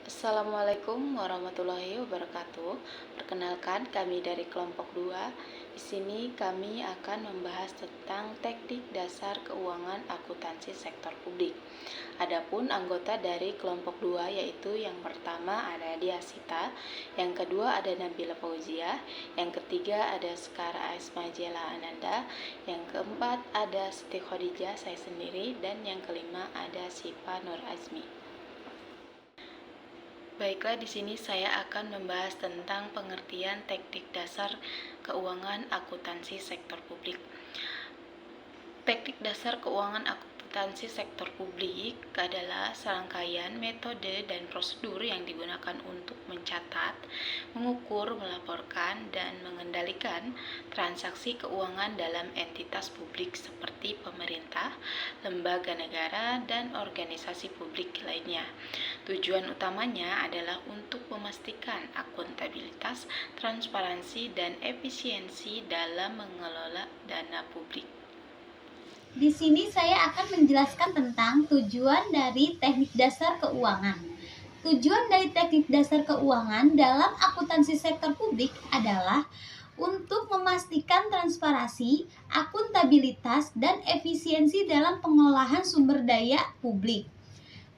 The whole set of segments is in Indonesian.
Assalamualaikum warahmatullahi wabarakatuh. Perkenalkan, kami dari kelompok 2. Di sini kami akan membahas tentang teknik dasar keuangan akuntansi sektor publik. Adapun anggota dari kelompok 2 yaitu yang pertama ada Diasita, yang kedua ada Nabila Fauzia, yang ketiga ada Sekar Asmajela Ananda, yang keempat ada Siti Khadijah saya sendiri, dan yang kelima ada Sipa Nur Azmi. Baiklah, di sini saya akan membahas tentang pengertian teknik dasar keuangan akuntansi sektor publik. Teknik dasar keuangan akuntansi sektor publik adalah serangkaian metode dan prosedur yang digunakan untuk mencatat, mengukur, melaporkan, dan mengendalikan transaksi keuangan dalam entitas publik seperti pemerintah, lembaga negara, dan organisasi publik lainnya. Tujuan utamanya adalah untuk memastikan akuntabilitas, transparansi, dan efisiensi dalam mengelola dana publik. Di sini saya akan menjelaskan tentang tujuan dari teknik dasar keuangan. Tujuan dari teknik dasar keuangan dalam akuntansi sektor publik adalah untuk memastikan transparansi, akuntabilitas, dan efisiensi dalam pengolahan sumber daya publik.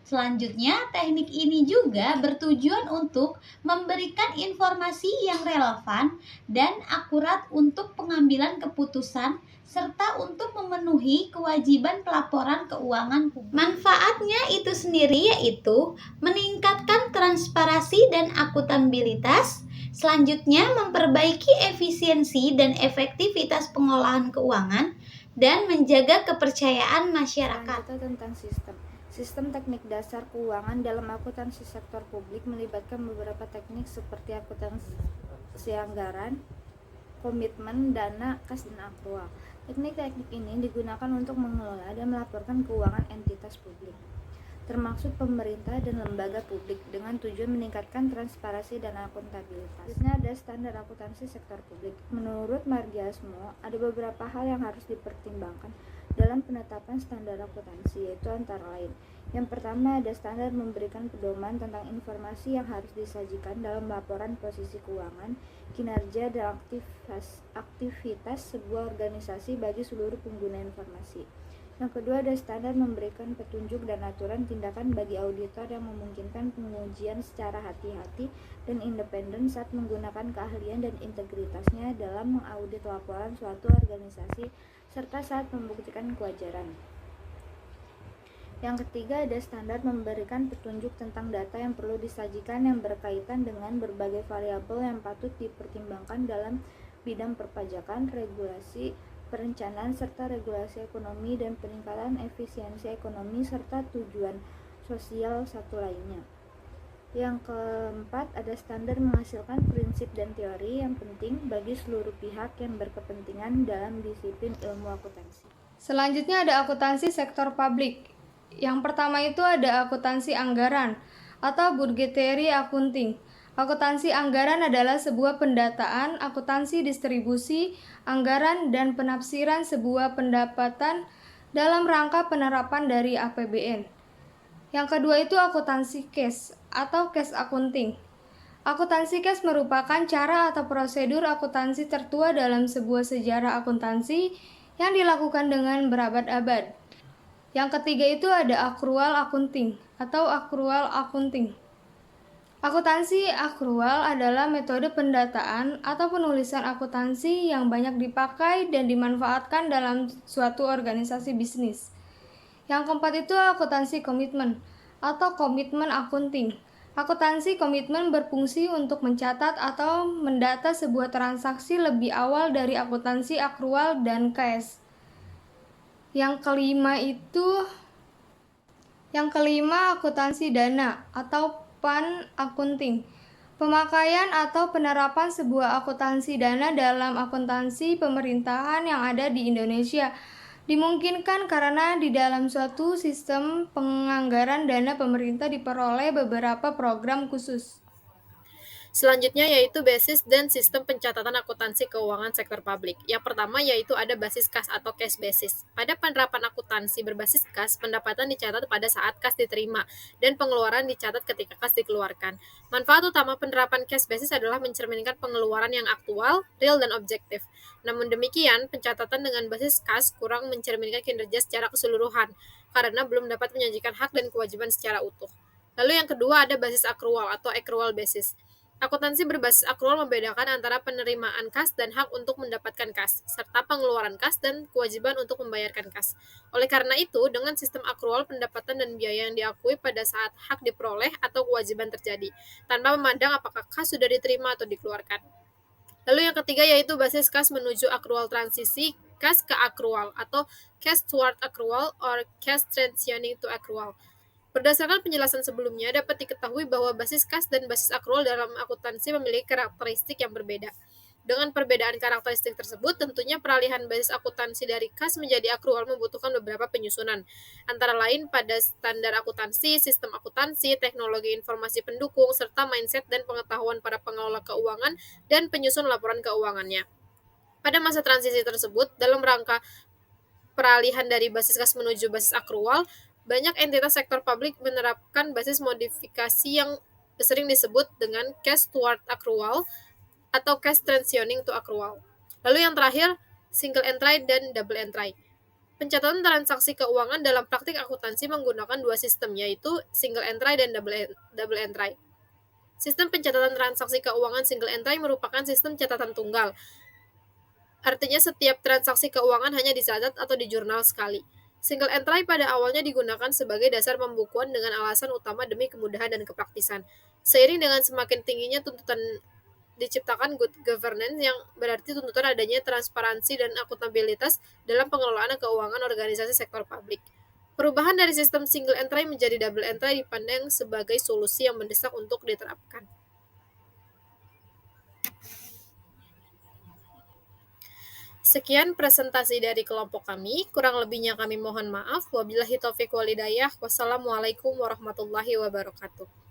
Selanjutnya, teknik ini juga bertujuan untuk memberikan informasi yang relevan dan akurat untuk pengambilan keputusan serta untuk memenuhi kewajiban pelaporan keuangan publik. Manfaatnya itu sendiri yaitu meningkatkan transparansi dan akuntabilitas, selanjutnya memperbaiki efisiensi dan efektivitas pengolahan keuangan, dan menjaga kepercayaan masyarakat. Tentang Sistem teknik dasar keuangan dalam akuntansi sektor publik melibatkan beberapa teknik seperti akuntansi anggaran, komitmen, dana, kas, dan akrual. Teknik-teknik ini digunakan untuk mengelola dan melaporkan keuangan entitas publik, termasuk pemerintah dan lembaga publik, dengan tujuan meningkatkan transparansi dan akuntabilitas. Selanjutnya ada standar akuntansi sektor publik. Menurut Margiasmo, ada beberapa hal yang harus dipertimbangkan dalam penetapan standar akuntansi, yaitu antara lain: yang pertama, ada standar memberikan pedoman tentang informasi yang harus disajikan dalam laporan posisi keuangan, kinerja, dan aktivitas sebuah organisasi bagi seluruh pengguna informasi. Yang kedua, ada standar memberikan petunjuk dan aturan tindakan bagi auditor yang memungkinkan pengujian secara hati-hati dan independen saat menggunakan keahlian dan integritasnya dalam mengaudit laporan suatu organisasi serta saat membuktikan kewajaran. Yang ketiga, ada standar memberikan petunjuk tentang data yang perlu disajikan yang berkaitan dengan berbagai variabel yang patut dipertimbangkan dalam bidang perpajakan, regulasi, perencanaan, serta regulasi ekonomi dan peningkatan efisiensi ekonomi serta tujuan sosial satu lainnya. Yang keempat, ada standar menghasilkan prinsip dan teori yang penting bagi seluruh pihak yang berkepentingan dalam disiplin ilmu akuntansi. Selanjutnya ada akuntansi sektor publik. Yang pertama itu ada akuntansi anggaran atau budgetary accounting. Akuntansi anggaran adalah sebuah pendataan, akuntansi distribusi, anggaran, dan penafsiran sebuah pendapatan dalam rangka penerapan dari APBN. Yang kedua itu akuntansi cash atau cash accounting. Akuntansi cash merupakan cara atau prosedur akuntansi tertua dalam sebuah sejarah akuntansi yang dilakukan dengan berabad-abad. Yang ketiga itu ada accrual accounting atau accrual accounting. Akuntansi akrual adalah metode pendataan atau penulisan akuntansi yang banyak dipakai dan dimanfaatkan dalam suatu organisasi bisnis. Yang keempat itu akuntansi komitmen atau komitmen accounting. Akuntansi komitmen berfungsi untuk mencatat atau mendata sebuah transaksi lebih awal dari akuntansi akrual dan cash. Yang kelima akuntansi dana atau fund accounting. Pemakaian atau penerapan sebuah akuntansi dana dalam akuntansi pemerintahan yang ada di Indonesia dimungkinkan karena di dalam suatu sistem penganggaran dana pemerintah diperoleh beberapa program khusus. Selanjutnya yaitu basis dan sistem pencatatan akuntansi keuangan sektor publik. Yang pertama yaitu ada basis kas atau cash basis. Pada penerapan akuntansi berbasis kas, pendapatan dicatat pada saat kas diterima dan pengeluaran dicatat ketika kas dikeluarkan. Manfaat utama penerapan cash basis adalah mencerminkan pengeluaran yang aktual, real, dan objektif. Namun demikian, pencatatan dengan basis kas kurang mencerminkan kinerja secara keseluruhan karena belum dapat menyajikan hak dan kewajiban secara utuh. Lalu yang kedua ada basis accrual atau accrual basis. Akuntansi berbasis akrual membedakan antara penerimaan kas dan hak untuk mendapatkan kas, serta pengeluaran kas dan kewajiban untuk membayarkan kas. Oleh karena itu, dengan sistem akrual, pendapatan dan biaya yang diakui pada saat hak diperoleh atau kewajiban terjadi, tanpa memandang apakah kas sudah diterima atau dikeluarkan. Lalu yang ketiga yaitu basis kas menuju akrual transisi, kas ke akrual, atau cash toward accrual or cash transitioning to accrual. Berdasarkan penjelasan sebelumnya, dapat diketahui bahwa basis kas dan basis akrual dalam akuntansi memiliki karakteristik yang berbeda. Dengan perbedaan karakteristik tersebut, tentunya peralihan basis akuntansi dari kas menjadi akrual membutuhkan beberapa penyusunan, antara lain pada standar akuntansi, sistem akuntansi, teknologi informasi pendukung, serta mindset dan pengetahuan para pengelola keuangan dan penyusun laporan keuangannya. Pada masa transisi tersebut, dalam rangka peralihan dari basis kas menuju basis akrual, banyak entitas sektor publik menerapkan basis modifikasi yang sering disebut dengan cash toward accrual atau cash transitioning to accrual. Lalu yang terakhir, single entry dan double entry. Pencatatan transaksi keuangan dalam praktik akuntansi menggunakan dua sistem, yaitu single entry dan double entry. Sistem pencatatan transaksi keuangan single entry merupakan sistem catatan tunggal. Artinya setiap transaksi keuangan hanya dicatat atau di jurnal sekali. Single entry pada awalnya digunakan sebagai dasar pembukuan dengan alasan utama demi kemudahan dan kepraktisan. Seiring dengan semakin tingginya tuntutan diciptakan good governance yang berarti tuntutan adanya transparansi dan akuntabilitas dalam pengelolaan keuangan organisasi sektor publik. Perubahan dari sistem single entry menjadi double entry dipandang sebagai solusi yang mendesak untuk diterapkan. Sekian presentasi dari kelompok kami, kurang lebihnya kami mohon maaf. Wabillahi taufiq wal hidayah. Wassalamualaikum warahmatullahi wabarakatuh.